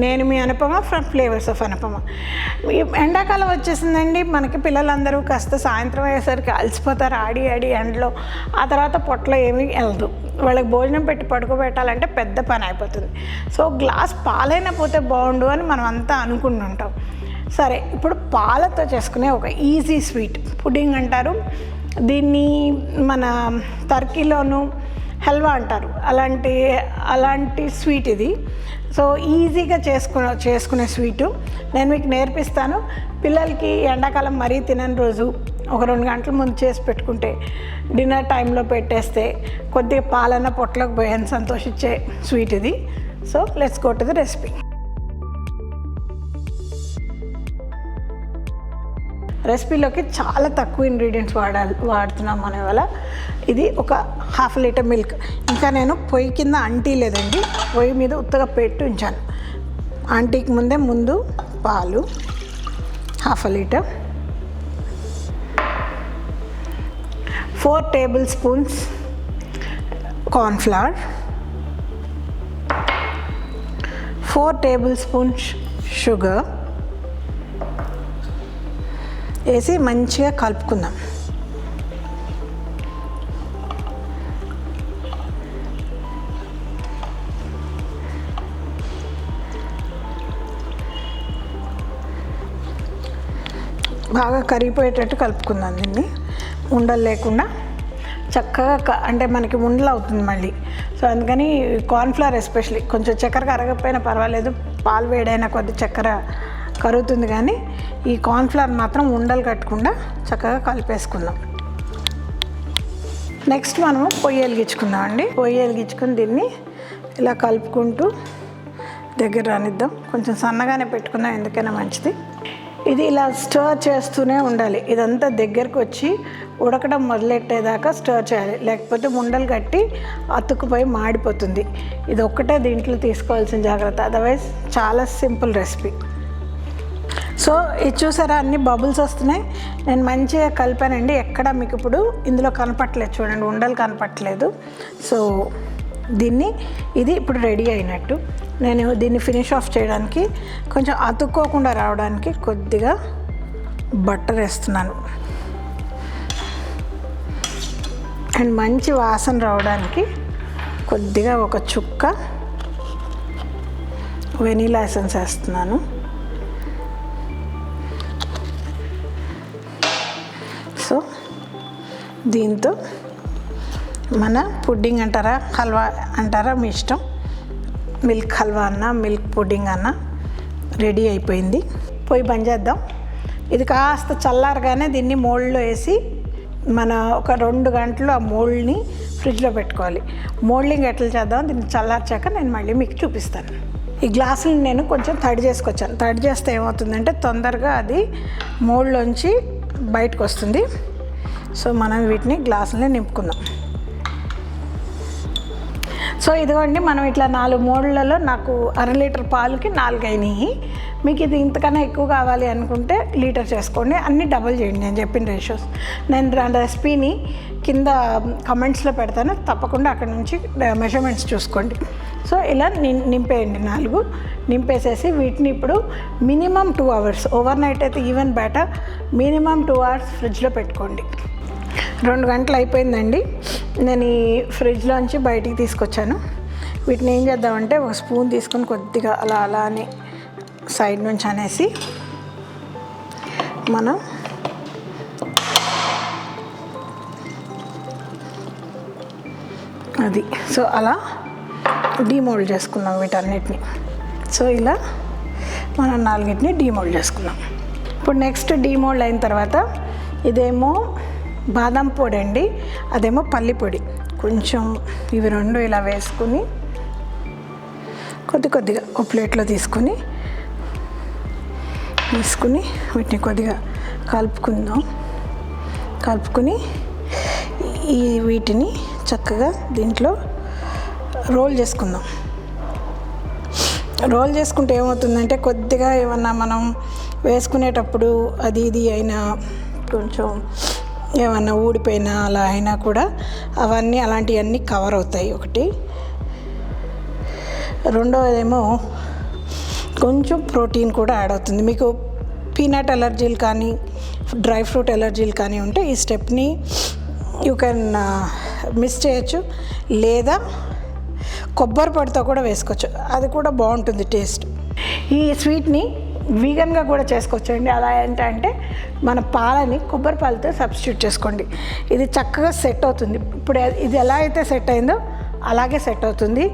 నేను మీ Anupama from flavours of Anupama. ఎండాకాలం వచ్చేసిందండి, మనకి పిల్లలందరూ కాస్త సాయంత్రం అయ్యేసరికి అలసిపోతారు ఆడి ఎండలో. ఆ తర్వాత పొట్టలో ఏమీ వెళ్ళదు. వాళ్ళకి భోజనం పెట్టి పడుకోబెట్టాలంటే పెద్ద పని అయిపోతుంది. సో గ్లాస్ పాలైనా పోతే బాగుండు అని మనం అంతా అనుకుంటుంటాం. సరే, ఇప్పుడు పాలతో చేసుకునే ఒక ఈజీ స్వీట్ పుడ్డింగ్ అంటారు దీన్ని, మన టర్కీలోను హల్వా అంటారు. అలాంటి స్వీట్ ఇది. సో ఈజీగా చేసుకునే స్వీటు నేను మీకు నేర్పిస్తాను. పిల్లలకి ఎండాకాలం మరీ తినని రోజు ఒక 2 గంటల ముందు చేసి పెట్టుకుంటే, డిన్నర్ టైంలో పెట్టేస్తే కొద్దిగా పాలన్న పొట్టలోకి పోయాను సంతోషించే స్వీట్ ఇది. So let's go to the recipe. రెసిపీలోకి చాలా తక్కువ ఇంగ్రీడియంట్స్ వాడుతున్నాం మనం ఇవాళ. ఇది ఒక 1/2 లీటర్ మిల్క్. ఇంకా నేను పొయ్యి కింద అంటీ లేదండి, పొయ్యి మీద ఉత్తగా పెట్టి ఉంచాను. ఆంటీకి ముందు పాలు 1/2 litre, 4 table spoons cornflour, 4 table spoons sugar వేసి మంచిగా కలుపుకుందాం. బాగా కరిగిపోయేటట్టు కలుపుకుందాం దీన్ని, ఉండలు లేకుండా చక్కగా. అంటే మనకి ఉండలు అవుతుంది మళ్ళీ. సో అందుకని కార్న్ఫ్లవర్ ఎస్పెషల్లీ కొంచెం చక్కెర కరగకపోయినా పర్వాలేదు, పాలు వేడైనా కొద్ది చక్కెర కరుగుతుంది, కానీ ఈ కార్న్ఫ్లవర్ మాత్రం ఉండలు కట్టకుండా చక్కగా కలిపేసుకుందాం. నెక్స్ట్ మనము పొయ్యి వెలిగించుకుందాం అండి. పొయ్యి వెలిగించుకుని దీన్ని ఇలా కలుపుకుంటూ దగ్గర రానిద్దాం. కొంచెం సన్నగానే పెట్టుకుందాం, ఎందుకైనా మంచిది. ఇది ఇలా స్టర్ చేస్తూనే ఉండాలి. ఇదంతా దగ్గరకు వచ్చి ఉడకడం మొదలెట్టేదాకా స్టర్ చేయాలి, లేకపోతే ఉండలు కట్టి అతుక్కుపోయి మాడిపోతుంది. ఇది ఒక్కటే దీంట్లో తీసుకోవాల్సిన జాగ్రత్త, అదర్వైజ్ చాలా సింపుల్ రెసిపీ. సో ఇది చూసారా, అన్ని బబుల్స్ వస్తున్నాయి. నేను మంచిగా కలిపానండి, ఎక్కడ మీకు ఇప్పుడు ఇందులో కనపట్లేదు చూడండి, ఉండలు కనపట్లేదు. సో ఇది ఇప్పుడు రెడీ అయినట్టు. నేను దీన్ని ఫినిష్ ఆఫ్ చేయడానికి కొంచెం అతుక్కోకుండా రావడానికి కొద్దిగా బటర్ వేస్తున్నాను, అండ్ మంచి వాసన రావడానికి కొద్దిగా ఒక చుక్క వెనీలా ఎసెన్స్ వేస్తున్నాను. సో దీంతో మన పుడ్డింగ్ అంటారా, హల్వా అంటారా, మీ ఇష్టం, మిల్క్ హల్వా అన్నా మిల్క్ పుడ్డింగ్ అన్నా రెడీ అయిపోయింది. పొయ్యి బంద్ చేద్దాం. ఇది కాస్త చల్లారగానే దీన్ని మోల్డ్లో వేసి మన ఒక 2 గంటలు ఆ మోల్డ్ని ఫ్రిడ్జ్లో పెట్టుకోవాలి. మోల్డింగ్ ఎట్లా చేద్దాం, దీన్ని చల్లార్చాక నేను మళ్ళీ మీకు చూపిస్తాను. ఈ గ్లాసుని నేను కొంచెం తడి చేసుకొచ్చాను. తడి చేస్తే ఏమవుతుందంటే తొందరగా అది మోల్డ్లోంచి బయటకు వస్తుంది. సో మనం వీటిని గ్లాసులని నింపుకుందాం. సో ఇదిగోండి, మనం ఇట్లా 4 మోడ్లలో నాకు 1/2 లీటర్ పాలుకి 4 అయినాయి. మీకు ఇది ఇంతకన్నా ఎక్కువ కావాలి అనుకుంటే లీటర్ చేసుకోండి, అన్నీ డబుల్ చేయండి నేను చెప్పిన రేషియోస్. నేను రెసిపీని కింద కమెంట్స్లో పెడతాను, తప్పకుండా అక్కడ నుంచి మెజర్మెంట్స్ చూసుకోండి. సో ఇలా నింపేయండి, 4 నింపేసేసి వీటిని ఇప్పుడు మినిమం 2 అవర్స్, ఓవర్ నైట్ అయితే ఈవెన్ బెటర్, మినిమం 2 అవర్స్ ఫ్రిడ్జ్లో పెట్టుకోండి. 2 గంటలు అయిపోయిందండి. నేను ఈ ఫ్రిడ్జ్లోంచి బయటికి తీసుకొచ్చాను. వీటిని ఏం చేద్దామంటే ఒక స్పూన్ తీసుకొని కొద్దిగా అలా అని సైడ్ నుంచి అనేసి మనం అది సో అలా డీమోల్డ్ చేసుకున్నాం వీటన్నిటిని. సో ఇలా మనం 4 డీమోల్డ్ చేసుకున్నాం. ఇప్పుడు నెక్స్ట్ డీమోల్డ్ అయిన తర్వాత ఇదేమో బాదం పొడి అండి, అదేమో పల్లి పొడి. కొంచెం ఇవి 2 ఇలా వేసుకుని కొద్దిగా ఒక ప్లేట్లో తీసుకుని వీటిని కొద్దిగా కలుపుకుని వీటిని చక్కగా దీంట్లో రోల్ చేసుకుందాం. రోల్ చేసుకుంటే ఏమవుతుందంటే కొద్దిగా ఏమన్నా మనం వేసుకునేటప్పుడు అది అయినా కొంచెం ఏమన్నా ఊడిపోయినా అలా అయినా కూడా అలాంటివన్నీ కవర్ అవుతాయి. ఒకటి రెండోదేమో కొంచెం ప్రోటీన్ కూడా యాడ్ అవుతుంది. మీకు పీనట్ ఎలర్జీలు కానీ డ్రై ఫ్రూట్ ఎలర్జీలు కానీ ఉంటే ఈ స్టెప్ని యూ కెన్ మిస్ చేయొచ్చు, లేదా కొబ్బరి పొడితో కూడా వేసుకోవచ్చు, అది కూడా బాగుంటుంది టేస్ట్. ఈ స్వీట్ని వీగన్గా కూడా చేసుకోవచ్చు అండి. అలా ఏంటంటే మన పాలని కొబ్బరి పాలతో సబ్స్టిట్యూట్ చేసుకోండి, ఇది చక్కగా సెట్ అవుతుంది. ఇప్పుడు ఇది ఎలా అయితే సెట్ అయిందో అలాగే సెట్ అవుతుంది.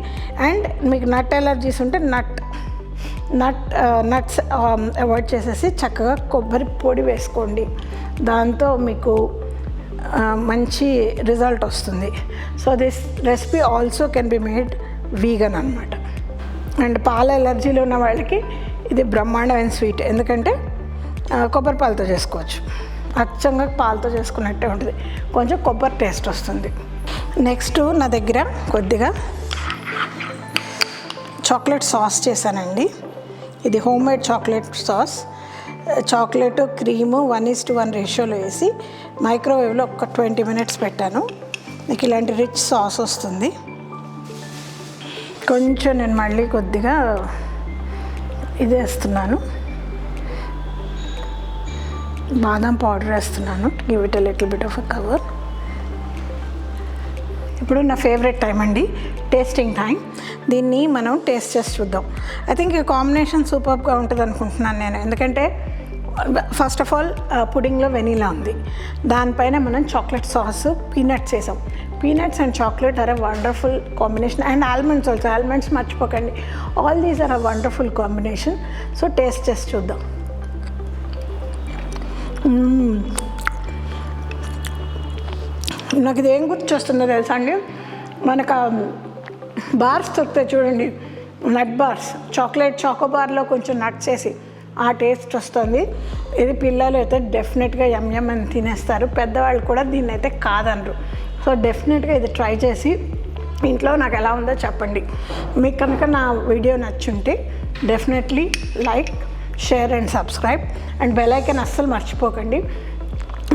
అండ్ మీకు నట్ ఎలర్జీస్ ఉంటే నట్స్ అవాయిడ్ చేసేసి చక్కగా కొబ్బరి పొడి వేసుకోండి, దాంతో మీకు మంచి రిజల్ట్ వస్తుంది. So this recipe also can be made vegan అనమాట. అండ్ పాల ఎలర్జీలు ఉన్న వాళ్ళకి ఇది బ్రహ్మాండమైన స్వీట్, ఎందుకంటే కొబ్బరి పాలతో చేసుకోవచ్చు, అచ్చంగా పాలతో చేసుకున్నట్టే ఉంటుంది, కొంచెం కొబ్బరి టేస్ట్ వస్తుంది. నెక్స్ట్ నా దగ్గర కొద్దిగా చాక్లెట్ సాస్ చేశానండి. ఇది home made chocolate sauce. Chocolate cream 1:1 రేషియోలో వేసి మైక్రోవేవ్లో ఒక 20 minutes పెట్టాను. మీకు ఇలాంటి రిచ్ సాస్ వస్తుంది. కొంచెం నేను మళ్ళీ కొద్దిగా ఇది వేస్తున్నాను, బాదం పౌడర్ వేస్తున్నాను, give it a little bit of a cover. ఇప్పుడు నా ఫేవరెట్ టైం అండి, టేస్టింగ్ టైం. దీన్ని మనం టేస్ట్ చేసి చూద్దాం. ఐ థింక్ ఈ కాంబినేషన్ సూపర్గా ఉంటుంది అనుకుంటున్నాను నేను, ఎందుకంటే ఫస్ట్ ఆఫ్ ఆల్ పుడింగ్లో వెనీలా ఉంది, దానిపైన మనం చాక్లెట్ సాస్ పీనట్స్ వేసాం. Peanuts and chocolate are a wonderful combination. And almonds also, almonds మర్చిపోకండి. All these are a wonderful combination. So taste చేసి చూద్దాం. నాకు ఇది ఏం గుర్తొస్తుందో తెలుసా అండి, మనకు బార్స్ దొరుకుతాయి చూడండి, నట్ బార్స్, చాకోబార్లో కొంచెం నట్స్ వేసి ఆ టేస్ట్ వస్తుంది. ఇది పిల్లలు అయితే డెఫినెట్గా యమ్ అని తినేస్తారు, పెద్దవాళ్ళు కూడా దీన్ని అయితే కాదనరు. సో డెఫినెట్గా ఇది ట్రై చేసి ఇంట్లో నాకు ఎలా ఉందో చెప్పండి. మీకు కనుక నా వీడియో నచ్చుంటే definitely like, share and subscribe, and bell icon అస్సలు మర్చిపోకండి.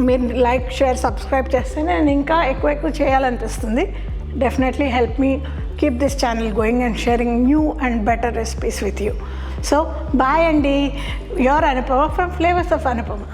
మీరు లైక్, షేర్, సబ్స్క్రైబ్ చేస్తే నేను ఇంకా ఎక్కువ చేయాలనిపిస్తుంది. Definitely help me keep this channel going and sharing new and better recipes with you. So bye అండి, your Anupama from Flavours of Anupama.